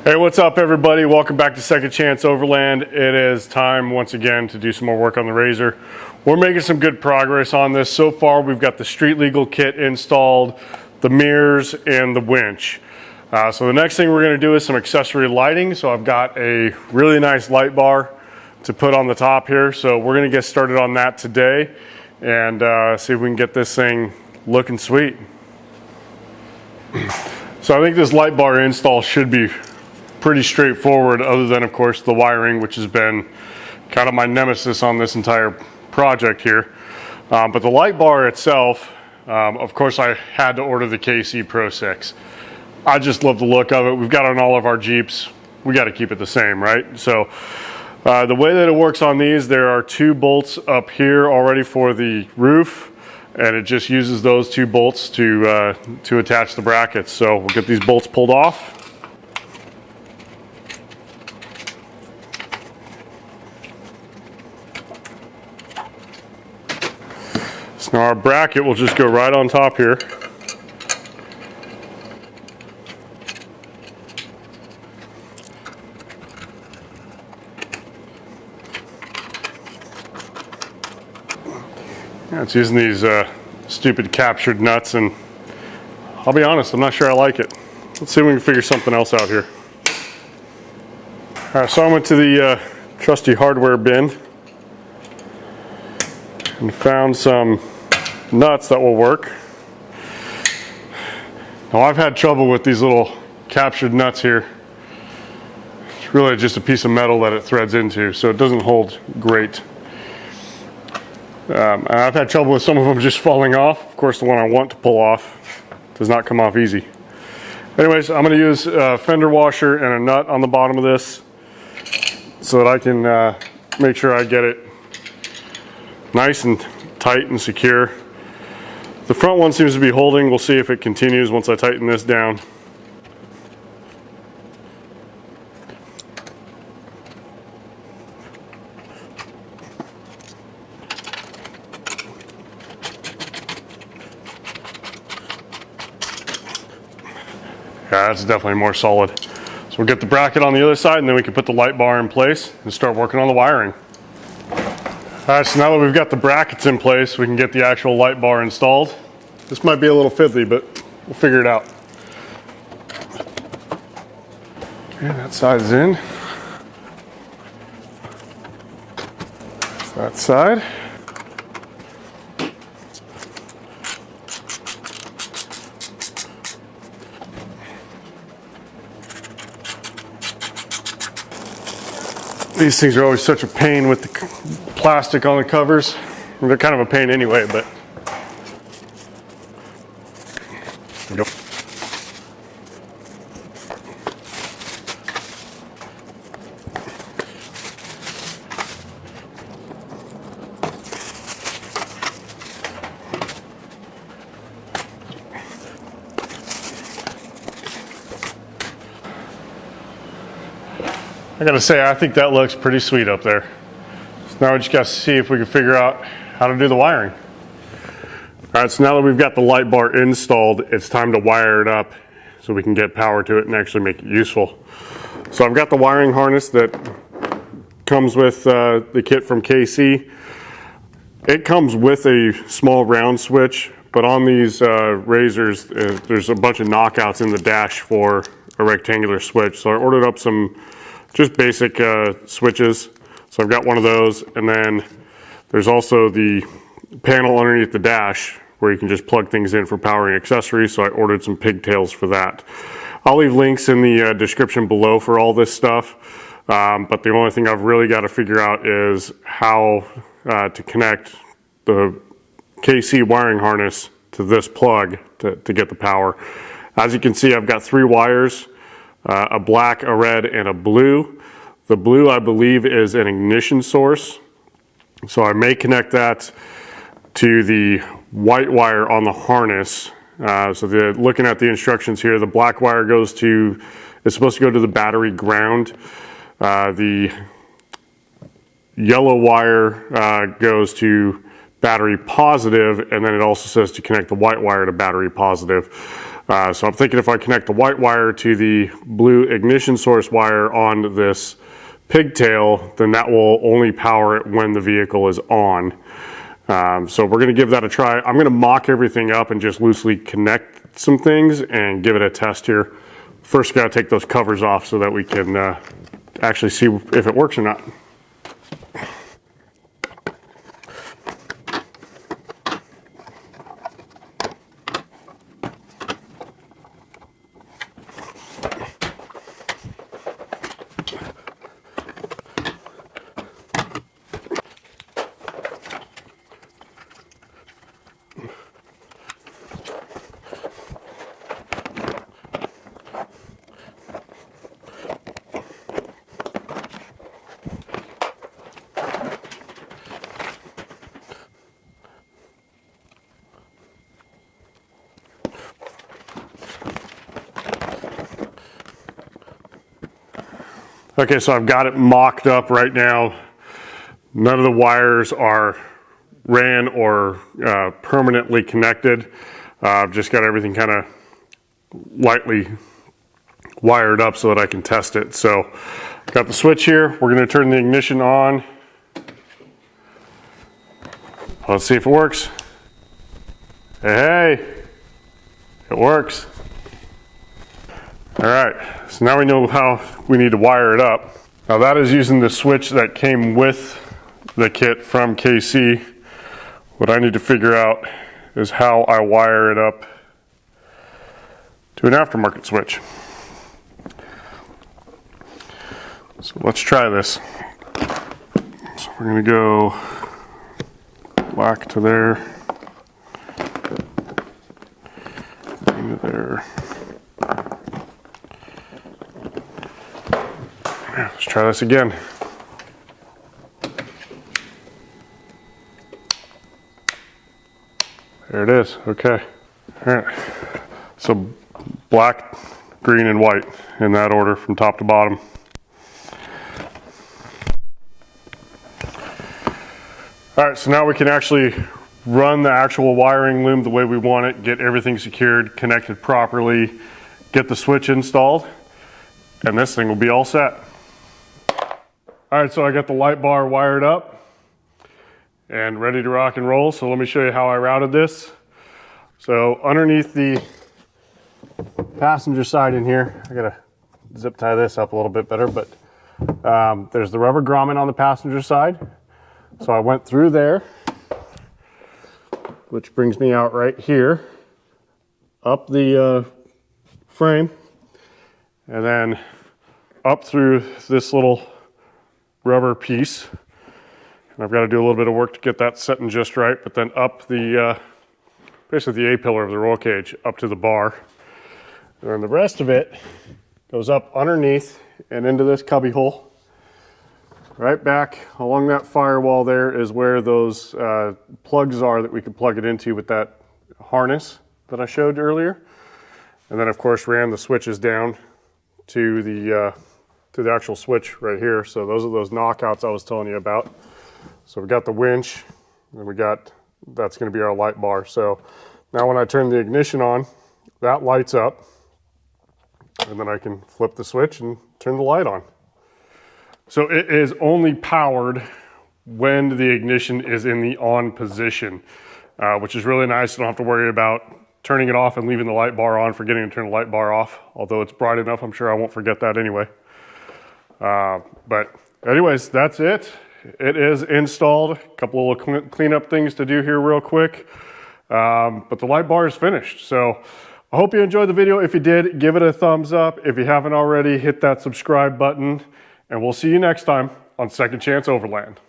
Hey, what's up everybody? Welcome back to Second Chance Overland. It is time once again to do some more work on the RZR. We're making some good progress on this. So far we've got the street legal kit installed, the mirrors, and the winch. So the next thing we're going to do is some accessory lighting. So I've got a really nice light bar to put on the top here. So we're going to get started on that today and see if we can get this thing looking sweet. So I think this light bar install should be pretty straightforward, other than of course the wiring, which has been kind of my nemesis on this entire project here. But the light bar itself, of course I had to order the KC Pro 6. I just love the look of it. We've got it on all of our Jeeps. We got to keep it the same, right? So the way that it works on these, there are two bolts up here already for the roof, and it just uses those two bolts to attach the brackets. So we'll get these bolts pulled off. So now our bracket will just go right on top here. Yeah, it's using these stupid captured nuts, and I'll be honest, I'm not sure I like it. Let's see if we can figure something else out here. All right, so I went to the trusty hardware bin and found some nuts that will work. Now I've had trouble with these little captured nuts here. It's really just a piece of metal that it threads into, so it doesn't hold great. I've had trouble with some of them just falling off. Of course, the one I want to pull off does not come off easy. Anyways, I'm going to use a fender washer and a nut on the bottom of this so that I can make sure I get it nice and tight and secure. The front one seems to be holding. We'll see if it continues once I tighten this down. Yeah, that's definitely more solid. So we'll get the bracket on the other side, and then we can put the light bar in place and start working on the wiring. All right, so now that we've got the brackets in place, we can get the actual light bar installed. This might be a little fiddly, but we'll figure it out. Okay, that side is in. That side. These things are always such a pain with the plastic on the covers. They're kind of a pain anyway, but there we go. I gotta say, I think that looks pretty sweet up there. So now we just gotta see if we can figure out how to do the wiring. All right, so now that we've got the light bar installed, it's time to wire it up so we can get power to it and actually make it useful. So I've got the wiring harness that comes with the kit from KC. It comes with a small round switch, but on these RZRs, there's a bunch of knockouts in the dash for a rectangular switch. So I ordered up some just basic switches. So I've got one of those, and then there's also the panel underneath the dash where you can just plug things in for powering accessories. So I ordered some pigtails for that. I'll leave links in the description below for all this stuff. But the only thing I've really got to figure out is how to connect the KC wiring harness to this plug to get the power. As you can see, I've got 3 wires. A black, a red, and a blue. The blue, I believe, is an ignition source. So I may connect that to the white wire on the harness. Looking at the instructions here, the black wire is supposed to go to the battery ground. The yellow wire goes to battery positive, and then it also says to connect the white wire to battery positive. So I'm thinking if I connect the white wire to the blue ignition source wire on this pigtail, then that will only power it when the vehicle is on. So we're going to give that a try. I'm going to mock everything up and just loosely connect some things and give it a test here. First, got to take those covers off so that we can actually see if it works or not. Okay, so I've got it mocked up right now. None of the wires are ran or permanently connected. I've just got everything kind of lightly wired up so that I can test it. So got the switch here. We're going to turn the ignition on. Let's see if it works. Hey, it works. All right, so now we know how we need to wire it up. Now that is using the switch that came with the kit from KC. What I need to figure out is how I wire it up to an aftermarket switch. So let's try this. So we're gonna go black to there, green to there. Let's try this again. There it is, okay. All right, so black, green, and white in that order from top to bottom. All right, so now we can actually run the actual wiring loom the way we want it, get everything secured, connected properly, get the switch installed, and this thing will be all set. All right, so I got the light bar wired up and ready to rock and roll. So let me show you how I routed this. So underneath the passenger side in here, I gotta zip tie this up a little bit better, but there's the rubber grommet on the passenger side. So I went through there, which brings me out right here, up the frame, and then up through this little rubber piece. And I've got to do a little bit of work to get that setting just right, but then up the, basically the A-pillar of the roll cage up to the bar. And then the rest of it goes up underneath and into this cubby hole. Right back along that firewall there is where those plugs are that we can plug it into with that harness that I showed earlier. And then of course ran the switches down to the actual switch right here. So those are those knockouts I was telling you about. So we got the winch, and we got, that's going to be our light bar. So now when I turn the ignition on, that lights up, and then I can flip the switch and turn the light on. So it is only powered when the ignition is in the on position, which is really nice. You don't have to worry about turning it off and leaving the light bar on, forgetting to turn the light bar off. Although it's bright enough, I'm sure I won't forget that anyway. But anyways, that's it. It is installed. A couple of cleanup things to do here real quick. But the light bar is finished. So I hope you enjoyed the video. If you did, give it a thumbs up. If you haven't already, hit that subscribe button. And we'll see you next time on Second Chance Overland.